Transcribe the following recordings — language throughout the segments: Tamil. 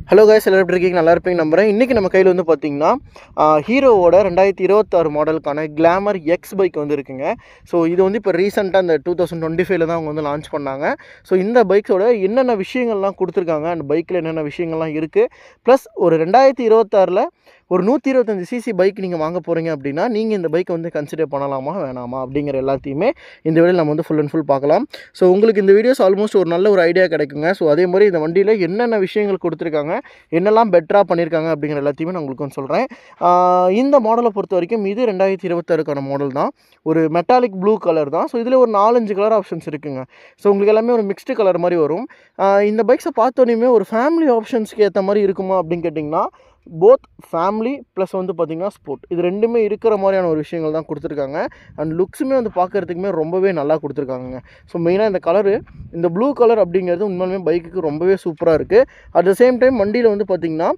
ஹலோ கைஸ், எல்லாரும் எப்படி இருக்கீங்க? நல்லா இருப்பீங்க நம்புறேன். இன்றைக்கி நம்ம கையில் வந்து பார்த்திங்கன்னா ஹீரோவோட 2026 மாடலுக்கான கிளாமர் எக்ஸ் பைக் வந்து இருக்குங்க. ஸோ இது வந்து இப்போ ரீசெண்டாக இந்த 2025 தான் அவங்க வந்து லான்ச் பண்ணாங்க. ஸோ இந்த பைக்ஸோட என்னென்ன விஷயங்கள்லாம் கொடுத்துருக்காங்க, அந்த பைக்கில் என்னென்ன விஷயங்கள்லாம் இருக்குது, ப்ளஸ் ஒரு 2026 ஒரு 125 சிசி பைக் நீங்கள் வாங்க போகிறீங்க அப்படின்னா நீங்கள் இந்த பைக்கை வந்து கன்சிடர் பண்ணலாமா வேணாமா அப்படிங்கிற எல்லாத்தையுமே இந்த வீடியோவில் நம்ம வந்து ஃபுல் அண்ட் ஃபுல் பார்க்கலாம். ஸோ உங்களுக்கு இந்த வீடியோஸ் ஆல்மோஸ்ட் ஒரு நல்ல ஒரு ஐடியா கிடைக்குங்க. ஸோ அதே மாதிரி இந்த வண்டியில் என்னென்ன விஷயங்கள் கொடுத்துருக்காங்க, என்னெல்லாம் பெட்டராக பண்ணியிருக்காங்க அப்படிங்கிற எல்லாத்தையுமே நான் உங்களுக்கு வந்து சொல்கிறேன். இந்த மாடலை பொறுத்த வரைக்கும் இது 2026க்கான மாடல் தான். ஒரு மெட்டாலிக் ப்ளூ கலர் தான். ஸோ இதில் ஒரு 4-5 கலர் ஆப்ஷன்ஸ் இருக்குங்க. ஸோ உங்களுக்கு எல்லாமே ஒரு மிக்ஸ்டு கலர் மாதிரி வரும். இந்த பைக்ஸை பார்த்தோன்னே ஒரு ஃபேமிலி ஆப்ஷன்ஸ்க்கு ஏற்ற மாதிரி இருக்குமா அப்படின்னு கேட்டிங்கன்னா போத் ஃபேமிலி ப்ளஸ் வந்து பார்த்திங்கன்னா ஸ்போர்ட், இது ரெண்டுமே இருக்கிற மாதிரியான ஒரு விஷயங்கள் தான் கொடுத்துருக்காங்க. அண்ட் லுக்ஸுமே வந்து பார்க்குறதுக்குமே ரொம்பவே நல்லா கொடுத்துருக்காங்க. ஸோ மெயினாக இந்த கலரு, இந்த ப்ளூ கலர் அப்படிங்கிறது உண்மையுமே பைக்குக்கு ரொம்பவே சூப்பராக இருக்குது. அட் த சேம் டைம் வண்டியில் வந்து பார்த்திங்கன்னா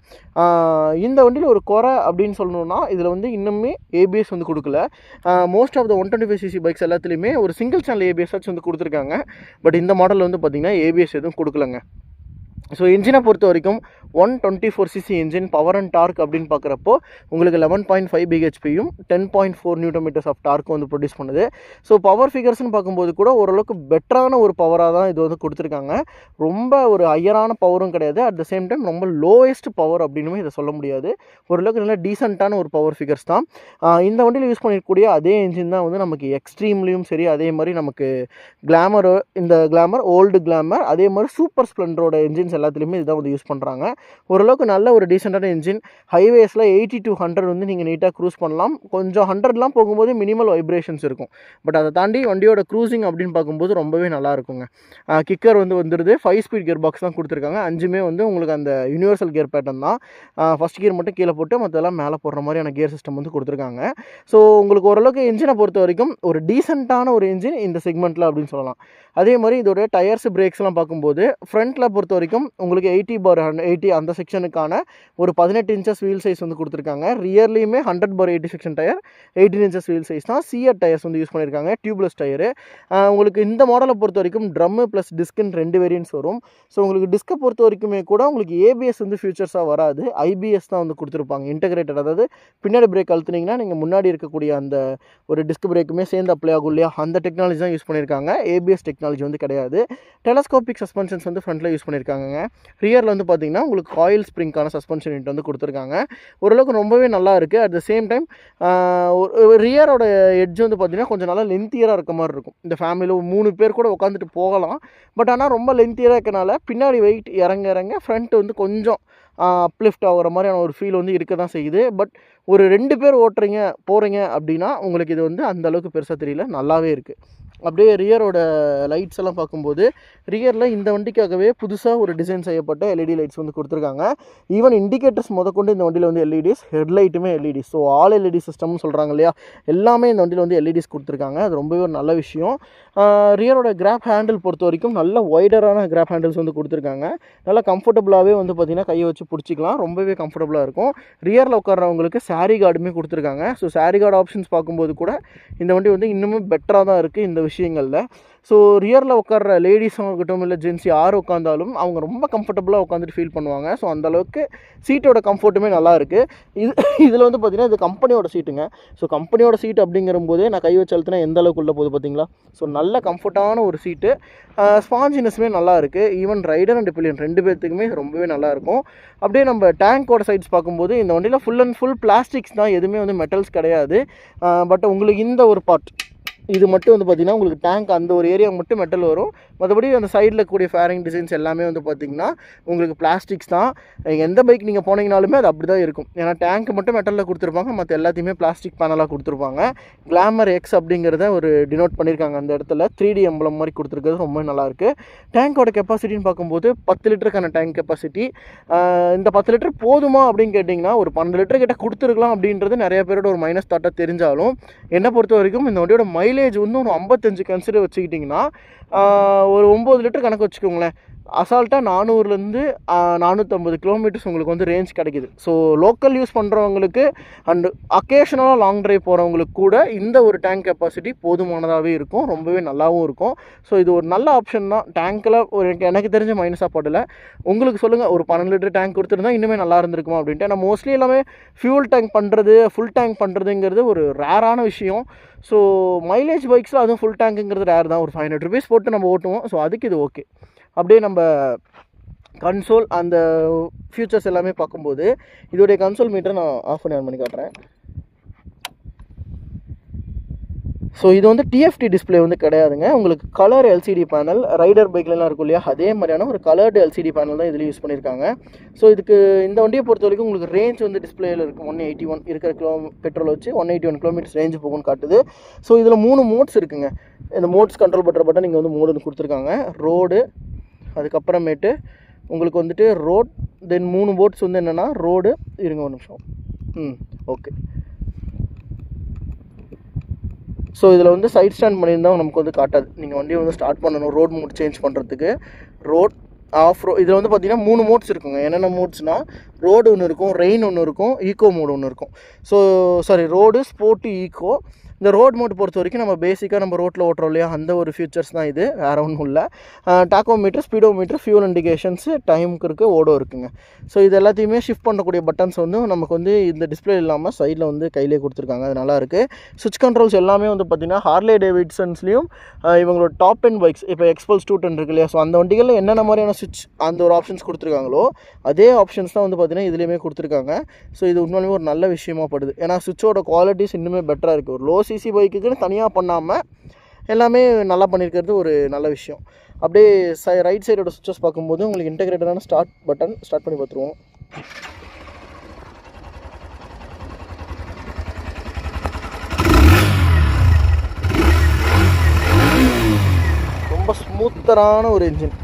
இந்த வண்டியில் ஒரு குறை அப்படின்னு சொல்லணுன்னா இதில் வந்து இன்னுமே ஏபிஎஸ் வந்து கொடுக்கல. Most of the 125cc bikes எல்லாத்துலேயுமே ஒரு சிங்கிள் சேனல் ஏபிஎஸ் வந்து கொடுத்துருக்காங்க. பட் இந்த மாடலில் வந்து பார்த்திங்கன்னா ஏபிஎஸ் எதுவும் கொடுக்கலங்க. ஸோ இன்ஜினை பொறுத்த வரைக்கும் 124cc engine, power and dark அப்படின்னு பார்க்குறப்போ உங்களுக்கு 11.5 பிஹெச்பியும் 10.4 நியூட்டன் ஆஃப் டார்க்கும் வந்து ப்ரொடியூஸ் பண்ணுது. ஸோ பவர் ஃபிகர்ஸ்னு பார்க்கும்போது கூட ஓரளவுக்கு பெட்டரான ஒரு பவராக தான் இது வந்து கொடுத்துருக்காங்க. ரொம்ப ஒரு ஹையரான பவரும் கிடையாது, அட் த சேம் டைம் ரொம்ப லோயஸ்ட் பவர் அப்படின்னுமே இதை சொல்ல முடியாது. ஓரளவுக்கு நல்ல டீசெண்டான ஒரு பவர் ஃபிகர்ஸ் தான். இந்த வண்டியில் யூஸ் பண்ணியிருக்கக்கூடிய அதே இன்ஜின் தான் வந்து நமக்கு எக்ஸ்ட்ரீம்லேயும் சரி, அதே மாதிரி நமக்கு கிளாமர், இந்த கிளாமர் ஓல்டு கிளாமர், அதே மாதிரி சூப்பர் ஸ்ப்ளெண்டரோட இன்ஜின்ஸ் எல்லாத்துலேயுமே இதுதான் வந்து யூஸ் பண்ணுறாங்க. ஓரளவுக்கு நல்ல ஒரு டீசெண்டான இன்ஜின். ஹைவேஸில் 80 to 100 வந்து நீங்கள் நீட்டாக க்ரூஸ் பண்ணலாம். கொஞ்சம் 100லாம் போகும்போது மினிமல் வைப்ரேஷன்ஸ் இருக்கும். பட் அதை தாண்டி வண்டியோட க்ரூசிங் அப்படின்னு பார்க்கும்போது ரொம்பவே நல்லா இருக்குங்க. கிக்கர் வந்து வந்துடுது. 5 ஸ்பீட் கியர் பாக்ஸ் தான் கொடுத்துருக்காங்க. 5மே வந்து உங்களுக்கு அந்த யூனிவர்சல் கியர் பேட்டர்ன் தான். ஃபஸ்ட் கியர் மட்டும் கீழே போட்டு மற்றெல்லாம் மேலே போடுற மாதிரியான கியர் சிஸ்டம் வந்து கொடுத்துருக்காங்க. ஸோ உங்களுக்கு ஓரளவுக்கு இன்ஜினை பொறுத்த வரைக்கும் ஒரு டீசெண்டான ஒரு இன்ஜின் இந்த செக்மெண்ட்டில் அப்படின்னு சொல்லலாம். அதே மாதிரி இதோட டயர்ஸ், பிரேக்ஸ்லாம் பார்க்கும்போது ஃப்ரண்ட்டில் பொறுத்த வரைக்கும் உங்களுக்கு 80/80 அந்த செக்ஷனுக்கான ஒரு 18 இன்ச்சஸ் வீல் சைஸ் வந்து கொடுத்துருக்காங்க. ரியர்லேயுமே 100/80 section tyre, 18 inches wheel size தான். சிஆர் டயர்ஸ் வந்து யூஸ் பண்ணியிருக்காங்க, டியூப்லெஸ் டயரு. உங்களுக்கு இந்த மாடலை பொறுத்த வரைக்கும் ட்ரம்மு ப்ளஸ் டிஸ்க்குன்னு 2 வேரியன்ட்ஸ் வரும். ஸோ உங்களுக்கு டிஸ்க்கை பொறுத்த வரைக்குமே கூட உங்களுக்கு ஏபிஎஸ் வந்து ஃபியூச்சர்ஸாக வராது, ஐபிஎஸ் தான் வந்து கொடுத்துருப்பாங்க இன்டெகிரேட்டட். அதாவது பின்னாடி பிரேக் அழுத்துனீங்கன்னா நீங்கள் முன்னாடி இருக்கக்கூடிய அந்த ஒரு டிஸ்க் பிரேக்குமே சேர்ந்து அப்ளை ஆகும் இல்லையா, அந்த டெக்னாலஜி தான் யூஸ் பண்ணியிருக்காங்க. ஏபிஎஸ் டெக்னாலஜி வந்து கிடையாது. டெலஸ்கோபிக் சஸ்பென்ஷன்ஸ் வந்து ஃப்ரண்ட்டில் யூஸ் பண்ணியிருக்காங்க. ரியரில் வந்து பார்த்திங்கன்னா உங்களுக்கு காயில் ஸ்ப்ரிங்கான சஸ்பென்ஷன் யூனிட் வந்து கொடுத்துருக்காங்க. ஓரளவுக்கு ரொம்பவே நல்லா இருக்குது. அட் த சேம் டைம் ரியரோட எட்ஜ் வந்து பார்த்திங்கன்னா கொஞ்சம் நல்லா லென்த்தியராக இருக்க மாதிரி இருக்கும். இந்த ஃபேமிலியில் 3 பேர் கூட உட்காந்துட்டு போகலாம். பட் ஆனால் ரொம்ப லென்த்தியராக இருக்கனால பின்னாடி வெயிட் இறங்க ஃப்ரண்ட் வந்து கொஞ்சம் அப்லிஃப்ட் ஆகிற மாதிரியான ஒரு ஃபீல் வந்து இருக்க தான் செய்யுது. பட் ஒரு 2 பேர் போகிறீங்க அப்படின்னா உங்களுக்கு இது வந்து அந்தளவுக்கு பெருசாக தெரியல, நல்லாவே இருக்குது. அப்படியே ரியரோட லைட்ஸ் எல்லாம் பார்க்கும்போது ரியரில் இந்த வண்டிக்காகவே புதுசாக ஒரு டிசைன் செய்யப்பட்ட எல்இடி லைட்ஸ் வந்து கொடுத்துருக்காங்க. ஈவன் இண்டிகேட்டர்ஸ் முதற்கொண்டு இந்த வண்டியில் வந்து எல்இடிஸ், ஹெட்லைட்டுமே எல்இடிஸ். ஸோ ஆல் எல்இடி சிஸ்டம்னு சொல்கிறாங்க இல்லையா, எல்லாமே இந்த வண்டியில் வந்து எல்இடிஸ் கொடுத்துருக்காங்க. அது ரொம்பவே ஒரு நல்ல விஷயம். ரியரோட கிராப் ஹேண்டில் பொறுத்த வரைக்கும் நல்ல ஒய்டரான கிராப் ஹேண்டில்ஸ் வந்து கொடுத்துருக்காங்க. நல்லா கம்ஃபர்டபுளாகவே வந்து பார்த்திங்கன்னா கையை வச்சு பிடிச்சிக்கலாம், ரொம்பவே கம்ஃபர்டபுளாக இருக்கும். ரியரில் உட்கார்றவங்களுக்கு சாரி கார்டுமே கொடுத்துருக்காங்க. ஸோ சாரி கார்டு ஆப்ஷன்ஸ் பார்க்கும்போது கூட இந்த வண்டி வந்து இன்னமும் பெட்டராக தான் இருக்குது இந்த விஷயங்களில். ஸோ ரியரில் உட்கார்ற லேடிஸும் இருக்கட்டும், இல்லை ஜென்ஸ் யார் உட்காந்தாலும் அவங்க ரொம்ப கம்ஃபர்டபுளாக உட்காந்துட்டு ஃபீல் பண்ணுவாங்க. ஸோ அந்தளவுக்கு சீட்டோட கம்ஃபர்ட்டுமே நல்லா இருக்குது. இதில் வந்து பார்த்திங்கன்னா இது கம்பெனியோட சீட்டுங்க. ஸோ கம்பெனியோட சீட் அப்படிங்கிறம்போதே நான் கை வச்சு அழுத்தினா எந்த அளவுக்கு உள்ள போகுது பார்த்தீங்களா. ஸோ நல்ல கம்ஃபர்ட்டான ஒரு சீட்டு. ஸ்பாஞ்சினஸுமே நல்லா இருக்குது. ஈவன் ரைடர் அண்ட் பில்லியன் 2 பேர்த்துக்குமே ரொம்பவே நல்லாயிருக்கும். அப்படியே நம்ம டேங்கோட சைட்ஸ் பார்க்கும்போது இந்த வண்டியில் ஃபுல் அண்ட் ஃபுல் பிளாஸ்டிக்ஸ் தான், எதுவுமே வந்து மெட்டல்ஸ் கிடையாது. பட் உங்களுக்கு இந்த ஒரு பார்ட் இது மட்டும் வந்து பார்த்திங்கன்னா உங்களுக்கு டேங்க் அந்த ஒரு ஏரியா மட்டும் மெட்டல் வரும். மற்றபடி அந்த சைடில் கூடிய ஃபேரிங் டிசைன்ஸ் எல்லாமே வந்து பார்த்திங்கன்னா உங்களுக்கு பிளாஸ்டிக்ஸ் தான். எந்த பைக் நீங்கள் போனீங்கனாலுமே அது அப்படி தான் இருக்கும். ஏன்னா டேங்க் மட்டும் மெட்டலில் கொடுத்துருப்பாங்க, மற்ற எல்லாத்தையுமே பிளாஸ்டிக் பேனலாக கொடுத்துருப்பாங்க. கிளாமர் எக்ஸ் அப்படிங்கிறத ஒரு டினோட் பண்ணியிருக்காங்க அந்த இடத்துல. 3D எம்பளம் மாதிரி கொடுத்துருக்கிறது ரொம்ப நல்லாயிருக்கு. டேங்கோட கெப்பாசிட்டின்னு பார்க்கும்போது 10 லிட்டருக்கான டேங்க் கெப்பாசிட்டி. இந்த 10 லிட்டர் போதுமா அப்படின்னு கேட்டிங்கன்னா ஒரு 12 லிட்டர் கிட்ட கொடுத்துருக்கலாம் அப்படின்றது நிறைய பேரோட ஒரு மைனஸ் தாட்டாக தெரிஞ்சாலும் என்னை பொறுத்த வரைக்கும் இந்த வண்டியோட மைலேஜ் வந்து ஒரு 55 கன்சிடர் வச்சுக்கிட்டிங்கன்னா ஒரு 9 லிட்டர் கணக்கு வச்சுக்கோங்களேன். அசால்ட்டாக 400லேருந்து 450 கிலோமீட்டர்ஸ் உங்களுக்கு வந்து ரேஞ்ச் கிடைக்கிது. ஸோ லோக்கல் யூஸ் பண்ணுறவங்களுக்கு அண்டு அக்கேஷனலாக லாங் ட்ரைவ் போகிறவங்களுக்கு கூட இந்த ஒரு டேங்க் கெப்பாசிட்டி போதுமானதாகவே இருக்கும், ரொம்பவே நல்லாவும் இருக்கும். ஸோ இது ஒரு நல்ல ஆப்ஷன் தான். டேங்க்கில் ஒரு எனக்கு தெரிஞ்ச மைனஸாக படலை. உங்களுக்கு சொல்லுங்கள், ஒரு 12 லிட்டர் டேங்க் கொடுத்துருந்தா இன்னுமே நல்லா இருந்திருக்குமா அப்படின்ட்டு. நான் மோஸ்ட்லி எல்லாமே ஃபியூல் டேங்க் பண்ணுறது, ஃபுல் டேங்க் பண்ணுறதுங்கிறது ஒரு ரேரான விஷயம். ஸோ மைலேஜ் பைக்ஸில் அதுவும் ஃபுல் டேங்க்குங்கிறது ரேர் தான். ஒரு 500 ருபீஸ் போட்டு நம்ம ஓட்டுவோம். ஸோ அதுக்கு இது ஓகே. அப்படியே நம்ம கன்சோல் அந்த ஃபியூச்சர்ஸ் எல்லாமே பார்க்கும்போது இதோடைய கன்சோல் மீட்டரை நான் ஆஃப் பண்ணி காட்டுறேன். ஸோ இது வந்து டிஎஃப்டி டிஸ்பிளே வந்து கிடையாதுங்க. உங்களுக்கு கலர் எல்சிடி பேனல் ரைடர் பைக்லாம் இருக்கும் இல்லையா, அதே மாதிரியான ஒரு கலர்டு எல்சிடி பேனல் தான் இதில் யூஸ் பண்ணியிருக்காங்க. ஸோ இதுக்கு இந்த வண்டியை பொறுத்த வரைக்கும் உங்களுக்கு ரேஞ்ச் வந்து டிஸ்பிளேயில் இருக்குது. 181 இருக்கிற பெட்ரோல் வச்சு 181 கிலோமீட்டர்ஸ் ரேஞ்ச் போகும்னு காட்டுது. ஸோ இதில் 3 மோட்ஸ் இருக்குங்க. இந்த மோட்ஸ் கண்ட்ரோல் பண்ணுற பட்டன் நீங்கள் வந்து 3 கொடுத்துருக்காங்க. ரோடு, அதுக்கப்புறமேட்டு உங்களுக்கு வந்துட்டு ரோட், தென் 3 போட்ஸ் வந்து என்னென்னா ரோடு, இருங்க ஒரு நிமிஷம், ஓகே. ஸோ இதில் வந்து சைட் ஸ்டாண்ட் பண்ணியிருந்தால் நமக்கு வந்து காட்டாது. நீங்கள் வண்டியை வந்து ஸ்டார்ட் பண்ணணும் ரோட் மோட் சேஞ்ச் பண்ணுறதுக்கு. ரோட், ஆஃப் ரோட், இதில் வந்து பார்த்திங்கன்னா 3 மோட்ஸ் இருக்குங்க. என்னென்ன மோட்ஸ்னால் ரோடு ஒன்று இருக்கும், ரெயின் ஒன்று இருக்கும், ஈக்கோ மோடு ஒன்று இருக்கும். So sorry, road, sport, eco. இந்த ரோட் மோட் பொறுத்த வரைக்கும் நம்ம பேசிக்காக நம்ம ரோட்டில் ஓட்டுறோம் இல்லையா, அந்த ஒரு ஃபியூச்சர்ஸ் தான் இது, வேறு ஒன்றும் இல்லை. டாக்கோமீட்டர், ஸ்பீடோமீட்டர், ஃபியூல் இண்டிகேஷன்ஸு, டைமுக்கு இருக்குது, ஓடோ இருக்குங்க. ஸோ இது எல்லாத்தையுமே ஷிஃப்ட் பண்ணக்கூடிய பட்டன்ஸ் வந்து நமக்கு வந்து இந்த டிஸ்பிளே இல்லாமல் சைடில் வந்து கையிலே கொடுத்துருக்காங்க. அது நல்லாயிருக்கு. சுவிட்ச் கண்ட்ரோல்ஸ் எல்லாமே வந்து பார்த்திங்கன்னா ஹார்லே டேவிட்சன்ஸ்லேயும் இவங்களோட டாப் எண்ட் பைக்ஸ், இப்போ எக்ஸ்பல்ஸ் 210 இருக்கு இல்லையா, ஸோ அந்த வண்டிகளில் என்னென்ன மாதிரியான சுவிட்ச் அந்த ஒரு ஆப்ஷன்ஸ் கொடுத்துருக்காங்களோ அதே ஆப்ஷன்ஸ் தான் வந்து பார்த்திங்கன்னா இதுலேயுமே கொடுத்துருக்காங்க. ஸோ இது உண்மையிலுமே ஒரு நல்ல விஷயமா படுது. ஏன்னா சுவிட்சோட குவாலிட்டிஸ் இன்னுமே பெட்டராக இருக்குது. ஒரு லோ சிசி பைக்குக்குன்னு தனியாக பண்ணாமல் எல்லாமே நல்லா பண்ணியிருக்கிறது ஒரு நல்ல விஷயம். அப்படியே ரைட் சைடோட சுவிட்சஸ் பார்க்கும்போது உங்களுக்கு இன்டெகிரேட்டடான ஸ்டார்ட் பட்டன், ஸ்டார்ட் பண்ணி பார்த்துருவோம். ரொம்ப ஸ்மூத்தரான ஒரு இன்ஜின்,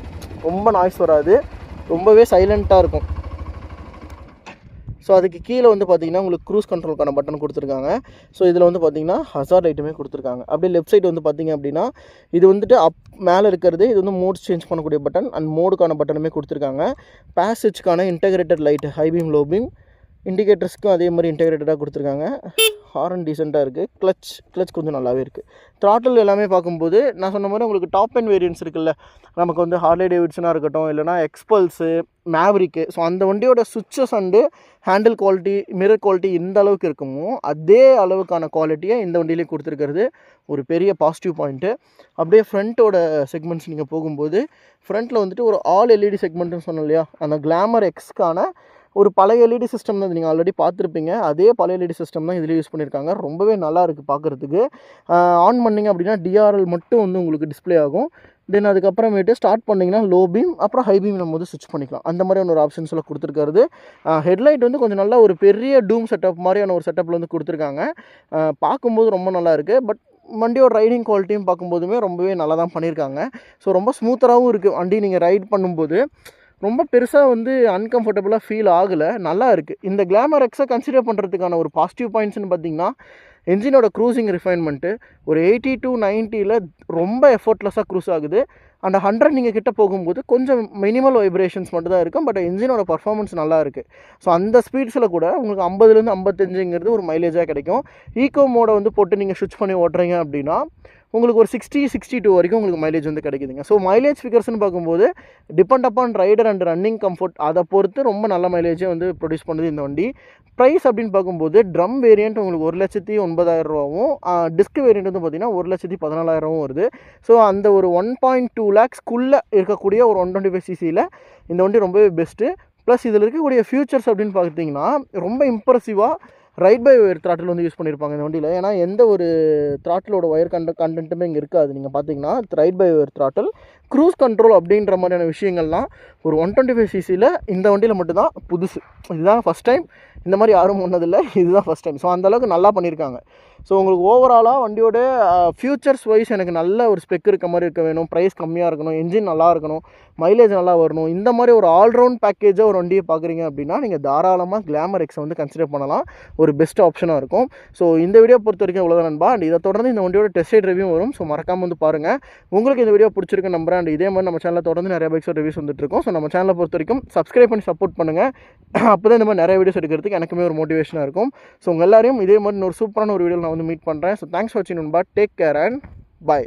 ரொம்ப நாய்ஸ் வராது, ரொம்பவே சைலண்ட்டாக இருக்கும். ஸோ அதுக்கு கீழே வந்து பார்த்திங்கன்னா உங்களுக்கு க்ரூஸ் கண்ட்ரோலுக்கான பட்டன் கொடுத்துருக்காங்க. ஸோ இதில் வந்து பார்த்திங்கன்னா ஹசார்ட் ஐட்டமே கொடுத்துருக்காங்க. அப்படியே லெஃப்ட் சைடு வந்து பார்த்திங்க அப்படின்னா இது வந்துட்டு மேலே இருக்கிறது, இது வந்து மோட்ஸ் சேஞ்ச் பண்ணக்கூடிய பட்டன் அண்ட் மோடுக்கான பட்டனுமே கொடுத்துருக்காங்க. பேசேஜ்க்கான integrated light, high beam, low beam, இண்டிகேட்டர்ஸ்க்கும் அதே மாதிரி இன்டெகிரேட்டடாக கொடுத்துருக்காங்க. ஹாரன் டீசெண்டாக இருக்குது. கிளச் கொஞ்சம் நல்லாவே இருக்குது. த்ராட்டில் எல்லாமே பார்க்கும்போது நான் சொன்ன மாதிரி உங்களுக்கு டாப் எண்ட் வேரியன்ட்ஸ் இருக்குல்ல, நமக்கு வந்து ஹார்லே டேவிட்சனாக இருக்கட்டும், இல்லைனா எக்ஸ்பல்ஸு, மேவரிக்கு, ஸோ அந்த வண்டியோட சுவிட்சஸ் and handle quality, mirror quality எந்த அளவுக்கு இருக்குமோ அதே அளவுக்கான குவாலிட்டியை இந்த வண்டியிலே கொடுத்துருக்கிறது ஒரு பெரிய பாசிட்டிவ் பாயிண்ட்டு. அப்படியே ஃப்ரண்ட்டோட செக்மெண்ட்ஸ் நீங்கள் போகும்போது ஃப்ரண்ட்டில் வந்துட்டு ஒரு ஆல் எல்இடி செக்மெண்ட்டுன்னு சொன்னோம் இல்லையா, அந்த கிளாமர் எக்ஸ்க்கான ஒரு பழைய எல்இடி சிஸ்டம் தான் நீங்கள் ஆல்ரெடி பார்த்துருப்பீங்க. அதே பழைய எல்இடி சிஸ்டம் தான் இதில் யூஸ் பண்ணியிருக்காங்க. ரொம்பவே நல்லா இருக்குது பார்க்குறதுக்கு. ஆன் பண்ணிங்க அப்படின்னா டிஆர்எல் மட்டும் வந்து உங்களுக்கு டிஸ்பிளே ஆகும். தென் அதுக்கப்புறமேட்டு ஸ்டார்ட் பண்ணிங்கன்னா லோ பீம், அப்புறம் ஹை பீம் நம்ம வந்து ஸ்விட்ச் பண்ணிக்கலாம். அந்த மாதிரியான ஒரு ஆப்ஷன்ஸ் எல்லாம் கொடுத்துருக்காரு. ஹெட்லைட் வந்து கொஞ்சம் நல்லா ஒரு பெரிய டூம் செட்டப் மாதிரியான ஒரு செட்டப்பில் வந்து கொடுத்துருக்காங்க. பார்க்கும்போது ரொம்ப நல்லா இருக்குது. பட் வண்டியோட ரைடிங் குவாலிட்டியும் பார்க்கும்போதுமே ரொம்பவே நல்லா தான் பண்ணியிருக்காங்க. ஸோ ரொம்ப ஸ்மூத்தராகவும் இருக்குது. வண்டி நீங்கள் ரைட் பண்ணும்போது ரொம்ப பெருசாக வந்து அன்கம்ஃபர்டபுளாக ஃபீல் ஆகலை, நல்லா இருக்குது. இந்த கிளாமர் எக்ஸை கன்சிடர் பண்ணுறதுக்கான ஒரு பாசிட்டிவ் பாயிண்ட்ஸ்னு பார்த்திங்கன்னா என்ஜினோட க்ரூசிங் ரிஃபைன்மெண்ட்டு ஒரு 80 to 90ல் ரொம்ப எஃபர்ட்லெஸ்ஸாக க்ரூஸ் ஆகுது. அண்ட் 100 நீங்கள் கிட்ட போகும்போது கொஞ்சம் மினிமல் வைப்ரேஷன்ஸ் மட்டும் தான் இருக்கும். பட் என்ஜினோட பர்ஃபார்மன்ஸ் நல்லா இருக்குது. ஸோ அந்த ஸ்பீட்ஸில் கூட உங்களுக்கு 50லேருந்து 55ங்கிறது ஒரு மைலேஜாக கிடைக்கும். ஈக்கோ மோடை வந்து போட்டு நீங்கள் ஸ்விட்ச் பண்ணி ஓட்டுறீங்க அப்படின்னா உங்களுக்கு ஒரு 60-62 வரைக்கும் உங்களுக்கு மைலேஜ் வந்து கிடைக்குதுங்க. ஸோ மைலேஜ் ஃபிகர்ஸ்னு பார்க்கும்போது depend upon rider and running comfort, அதை பொறுத்து ரொம்ப நல்ல மைலேஜே வந்து ப்ரொடியூஸ் பண்ணுது இந்த வண்டி. ப்ரைஸ் அப்படின்னு பார்க்கும்போது ட்ரம் வேரியண்ட் உங்களுக்கு 1,09,000 ரூபாவும், டிஸ்க் வேரியண்ட் வந்து பார்த்திங்கன்னா 1,14,000 வருது. ஸோ அந்த ஒரு 1.2 lakhsக்குள்ளே இருக்கக்கூடிய ஒரு 125cc இந்த வண்டி ரொம்பவே பெஸ்ட்டு. ப்ளஸ் இதில் இருக்கக்கூடிய ஃபியூச்சர்ஸ் அப்படின்னு பார்த்தீங்கன்னா ரொம்ப இம்ப்ரெசிவாக ரைட் பை ஒயர் த்ராட்டில் வந்து யூஸ் பண்ணியிருப்பாங்க இந்த வண்டியில். ஏன்னா எந்த ஒரு த்ராட்டிலோட ஒயர் கண்டென்ட்டுமே இங்கே இருக்காது. நீங்கள் பார்த்தீங்கன்னா ride by wire throttle, cruise control அப்படின்ற மாதிரியான விஷயங்கள்லாம் ஒரு 125cc இந்த வண்டியில் மட்டும்தான் புதுசு. இதுதான் ஃபஸ்ட் டைம். இந்த மாதிரி யாரும் பண்ணதில்லை, இதுதான் ஃபஸ்ட் டைம். ஸோ அந்தளவுக்கு நல்லா பண்ணியிருக்காங்க. ஸோ உங்களுக்கு ஓவராலாக வண்டியோட ஃபியூச்சர்ஸ் வைஸ் எனக்கு நல்ல ஒரு ஸ்பெக் இருக்க மாதிரி இருக்க வேணும், ப்ரைஸ் கம்மியாக இருக்கணும், என்ஜின் நல்லா இருக்கணும், மைலேஜ் நல்லா வரணும், இந்த மாதிரி ஒரு ஆல்ரவுண்ட் பேக்கேஜாக ஒரு வண்டியை பார்க்குறீங்க அப்படின்னா நீங்கள் தாராளமாக கிளாமர் எக்ஸை வந்து கன்சிடர் பண்ணலாம். ஒரு பெஸ்ட் ஆப்ஷனாக இருக்கும். ஸோ இந்த வீடியோ பொறுத்த வரைக்கும் இவ்வளோதான் நண்பா. அண்ட் இதை தொடர்ந்து இந்த வண்டியோட டெஸ்ட் ரைட் ரிவ்யூ வரும். ஸோ மறக்காமல் வந்து பாருங்கள். உங்களுக்கு இந்த வீடியோ பிடிச்சிருக்கு நம்புறேன். அண்ட் இதே மாதிரி நம்ம சேனலில் தொடர்ந்து நிறைய பைக்ஸோட ரிவ்யூஸ் வந்துட்டுருக்கோம். ஸோ நம்ம சேனலை பொறுத்த வரைக்கும் சப்ஸ்கிரைப் பண்ணி சப்போர்ட் பண்ணுங்கள். அப்போ தான் இந்த மாதிரி நிறைய வீடியோஸ் எடுக்கிறதுக்கு எனக்குமே ஒரு மோட்டிவேஷனாக இருக்கும். ஸோ உங்கள் எல்லாரையும் இதே மாதிரி ஒரு சூப்பரான ஒரு வீடியோ நான் வந்து மீட் பண்ணுறேன். ஸோ தேங்க்ஸ் ஃபார் வாட்சிங் நண்பா. Take care and by.